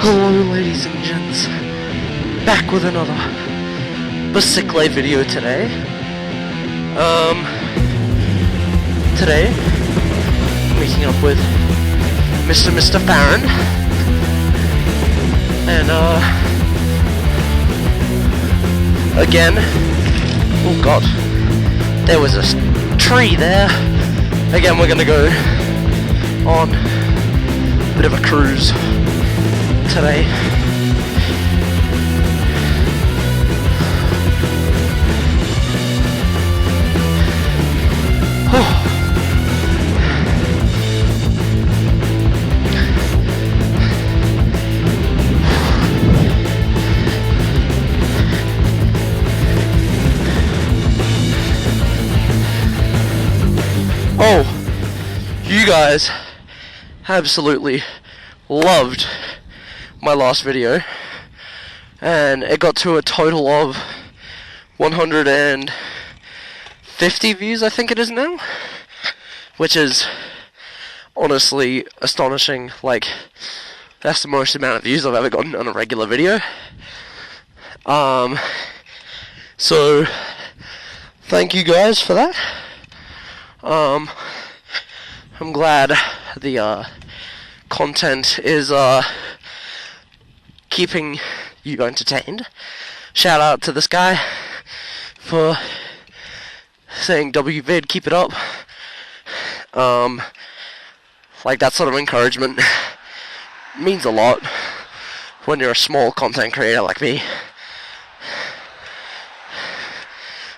Hello ladies and gents, back with another bicycle video today. Today, meeting up with Mr. Farron, and again, oh god, there was a tree there. Again, we're gonna go on a bit of a cruise today. Oh, you guys absolutely loved my last video, and it got to a total of 150 views, I think it is now, which is honestly astonishing. Like, that's the most amount of views I've ever gotten on a regular video. So thank you guys for that. I'm glad the content is keeping you entertained. Shout out to this guy for saying WVid, keep it up. Like, that sort of encouragement means a lot when you're a small content creator like me.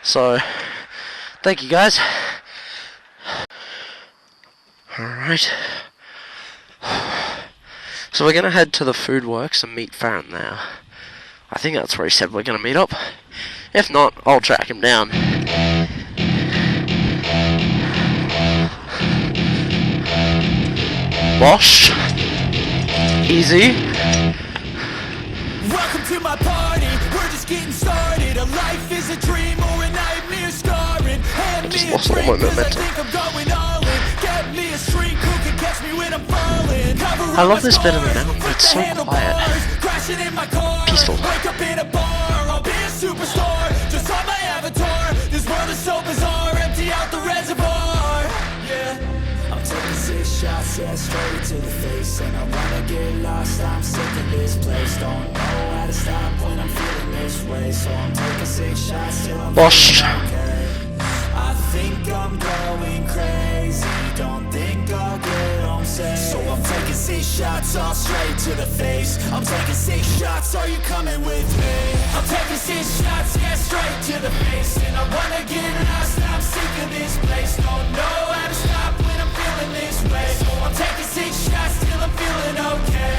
So thank you guys. Alright. So we're gonna head to the food works and meet Farron there. I think that's where he said we're gonna meet up. If not, I'll track him down. Bosh. Easy. Welcome to my party. We're just getting started. A life is a dream or a nightmare scarring. I just lost all my momentum. I love this bit of the mountain. It's so quiet. Peaceful. Wake up in a bar. I'll be a superstar. Just on my avatar. This world is so bizarre. Empty out the reservoir. Yeah. I'm taking 6 shots, yeah, straight to the face. And I wanna get lost. I'm sick of this place. Don't know how to stop when I'm feeling this way. So I'm taking 6 shots till I'm Bosh. okay. I think I'm going crazy. Don't think I'll get home safe. So I'm taking 6 shots all straight to the face. I'm taking 6 shots, are you coming with me? I'm taking 6 shots, yeah, straight to the face. And I wanna get lost, I'm sick of this place. Don't know how to stop when I'm feeling this way. So I'm taking 6 shots till I'm feeling okay.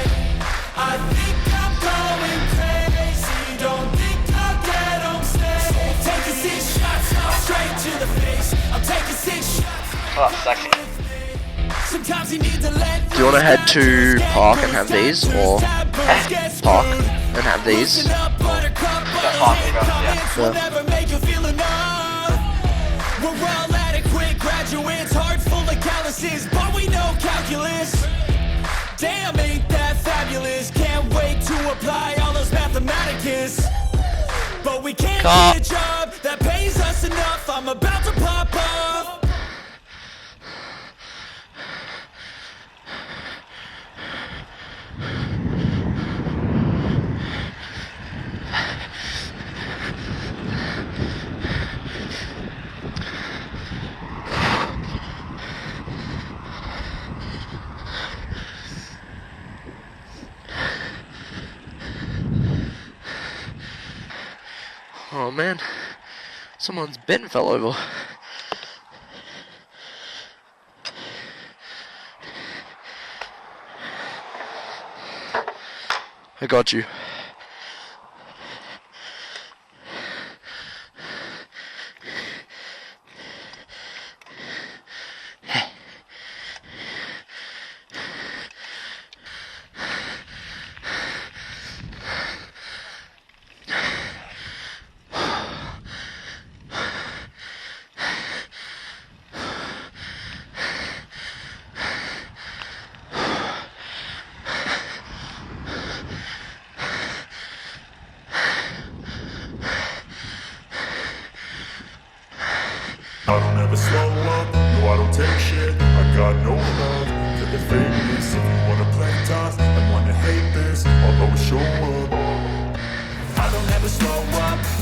I think I'm going crazy. Don't think I'll get home safe. So I'm taking 6 shots all straight to the face. I'm taking 6 shots. Oh, sexy. Sometimes you need to let. Do you want to head to park and have these, or park and have these? We'll never make you feel enough. We're all adequate graduates, heart full of calluses, but we know calculus. Damn, ain't that fabulous? Can't wait to apply all those mathematicus. But we can't get a job that pays us enough. I'm about to pop off. Oh man, someone's bin fell over. I got you.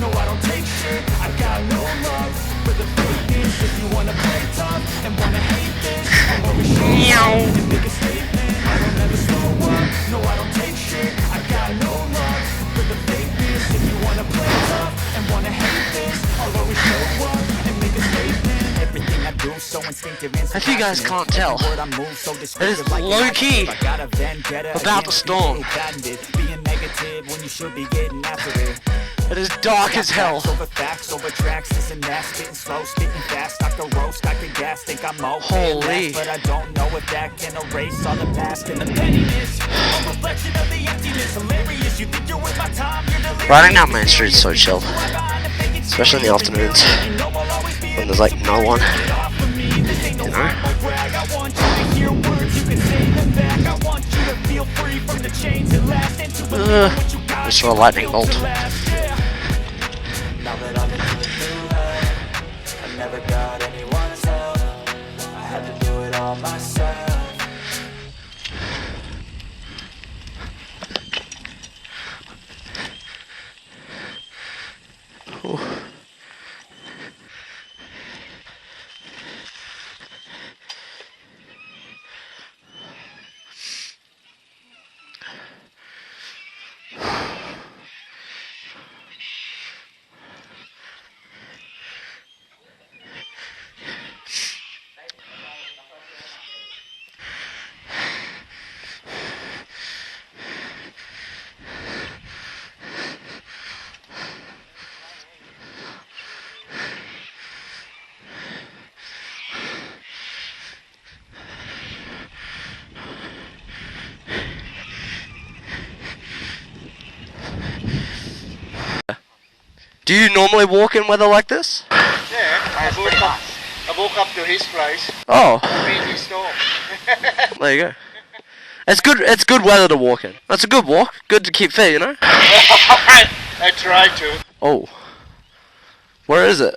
No, I don't take shit, I got no love for the fakeness. If you wanna play tough and wanna hate this, I'll always show up and make a statement. I don't ever slow up, no, I don't take shit, I got no love for the fakeness. If you wanna play tough and wanna hate this, I'll always show up and make a statement. Everything I do so instinctive and if you guys can't tell, it is low-key about the storm. Being negative when you should be getting after it. It is dark as hell. Over facts, over tracks, this and that, spitting slow, spitting fast. I could roast, I could gas, think I'm okay. Holy. But I don't know if that can erase all the past and the pettiness. A reflection of the emptiness, hilarious. You think you're worth my time, you're delirious. Riding down Main Street is so chill, especially in the afternoons when there's like no one. You know? I saw a lightning bolt. Now that I've been through hell, I never got anyone's help. I had to do it all myself. Do you normally walk in weather like this? Yeah, I woke up to his place. Oh, Being his storm. there you go. It's good. It's good weather to walk in. That's a good walk. Good to keep fit, you know. I tried to. Oh, where is it?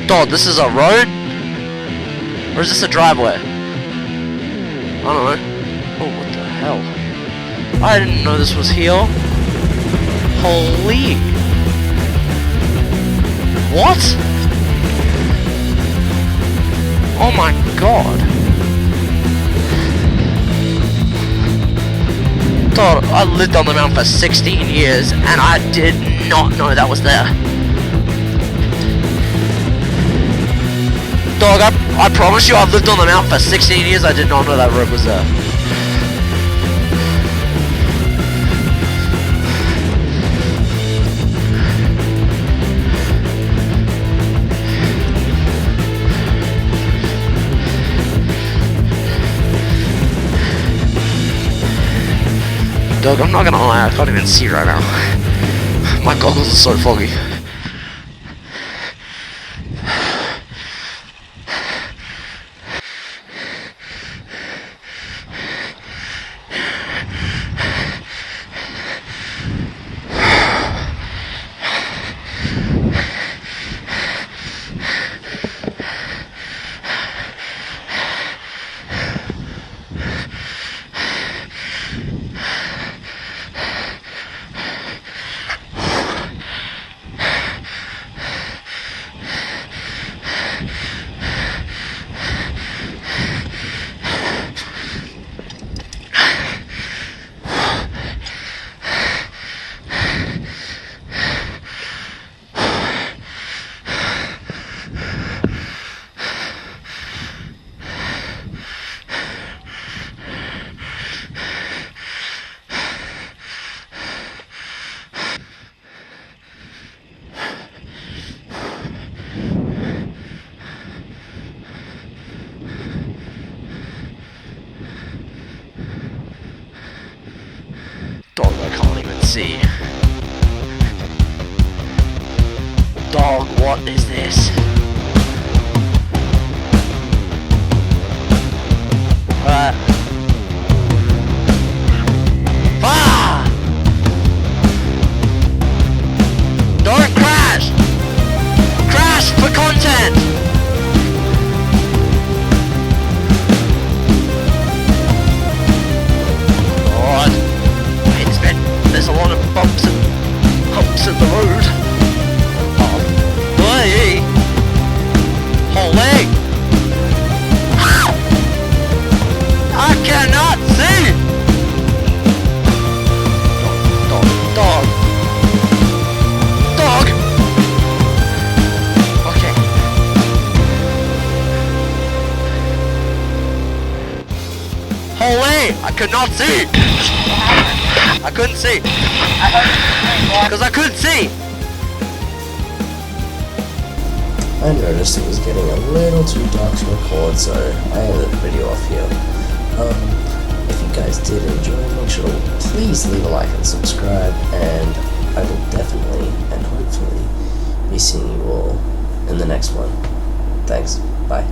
Dog, this is a road? Or is this a driveway? I don't know. Oh, what the hell? I didn't know this was here. Holy. What? Oh my god. Dog, I lived on the mountain for 16 years and I did not know that was there. Dog, I promise you I've lived on the mountain for 16 years, I did not know that road was there. Dog, I'm not gonna lie, I can't even see right now. My goggles are so foggy. Dog, I can't even see. Dog, what is this? Dog! could not see! I couldn't see! Because I couldn't see! I noticed it was getting a little too dark to record, so I ended the video off here. If you guys did enjoy, make sure to please leave a like and subscribe, and I will definitely and hopefully be seeing you all in the next one. Thanks. Bye.